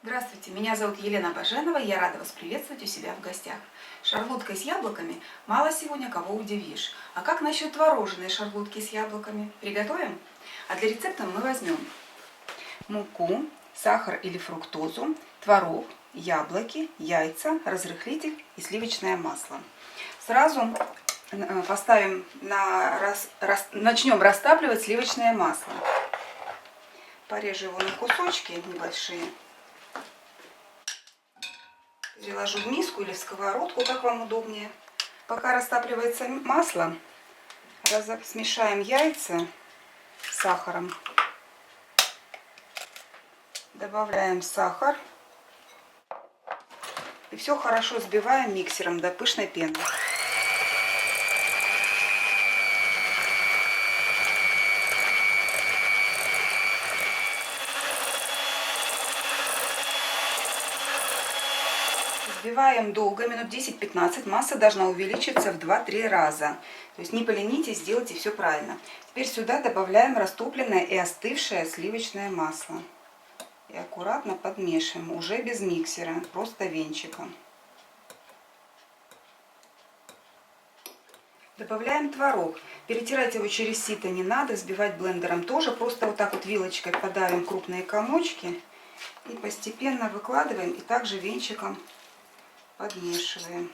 Здравствуйте, меня зовут Елена Баженова, я рада вас приветствовать у себя в гостях. Шарлоткой с яблоками мало сегодня кого удивишь. А как насчет творожной шарлотки с яблоками? Приготовим? А для рецепта мы возьмем муку, сахар или фруктозу, творог, яблоки, яйца, разрыхлитель и сливочное масло. Сразу поставим начнем растапливать сливочное масло. Порежу его на кусочки небольшие. Переложу в миску или в сковородку, как вам удобнее. Пока растапливается масло, смешаем яйца с сахаром. Добавляем сахар. И все хорошо взбиваем миксером до пышной пены. Взбиваем долго, минут 10-15. Масса должна увеличиться в 2-3 раза. То есть не поленитесь, сделайте все правильно. Теперь сюда добавляем растопленное и остывшее сливочное масло. И аккуратно подмешиваем, уже без миксера, просто венчиком. Добавляем творог. Перетирать его через сито не надо, взбивать блендером тоже. Просто вот так вот вилочкой подавим крупные комочки. И постепенно выкладываем и также венчиком подмешиваем.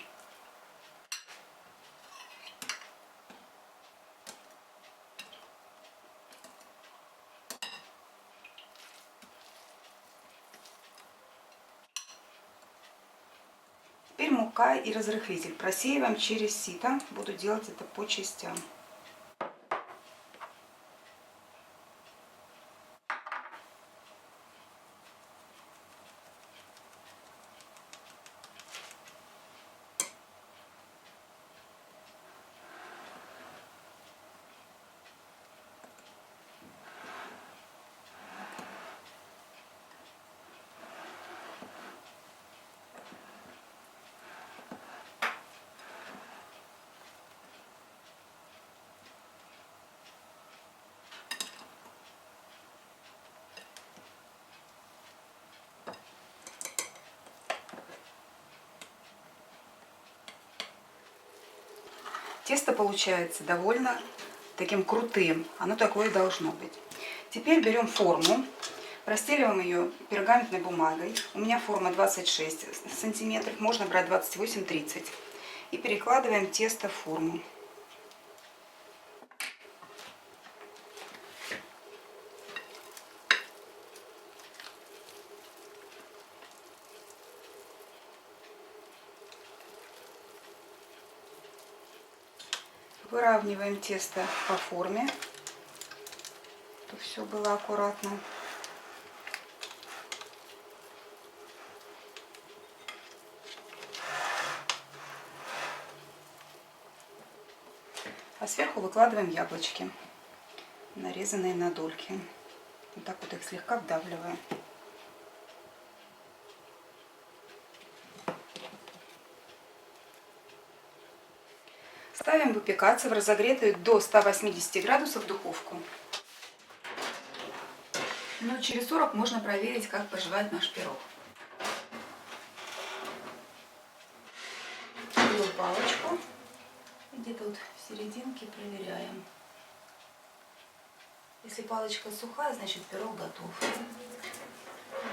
Теперь мука и разрыхлитель. Просеиваем через сито. Буду делать это по частям. Тесто получается довольно таким крутым. Оно такое и должно быть. Теперь берем форму, простеливаем ее пергаментной бумагой. У меня форма 26 сантиметров, можно брать 28-30. И перекладываем тесто в форму. Выравниваем тесто по форме, чтобы все было аккуратно. А сверху выкладываем яблочки, нарезанные на дольки. Вот так вот их слегка вдавливаем. Ставим выпекаться в разогретую до 180 градусов духовку. Минут через 40 можно проверить, как поживает наш пирог. Берем палочку, где-то вот в серединке проверяем. Если палочка сухая, значит пирог готов.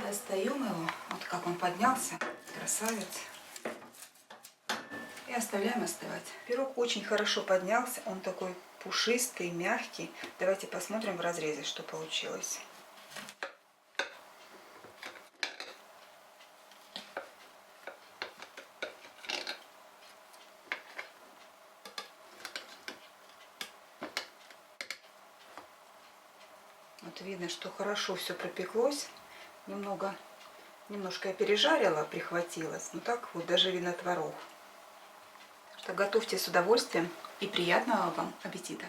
Достаем его, вот как он поднялся, красавец. И оставляем остывать. Пирог очень хорошо поднялся, он такой пушистый, мягкий. Давайте посмотрим в разрезе, что получилось. Вот видно, что хорошо все пропеклось. Немножко я пережарила, прихватилась. Но так вот даже видно творог. Готовьте с удовольствием и приятного вам аппетита!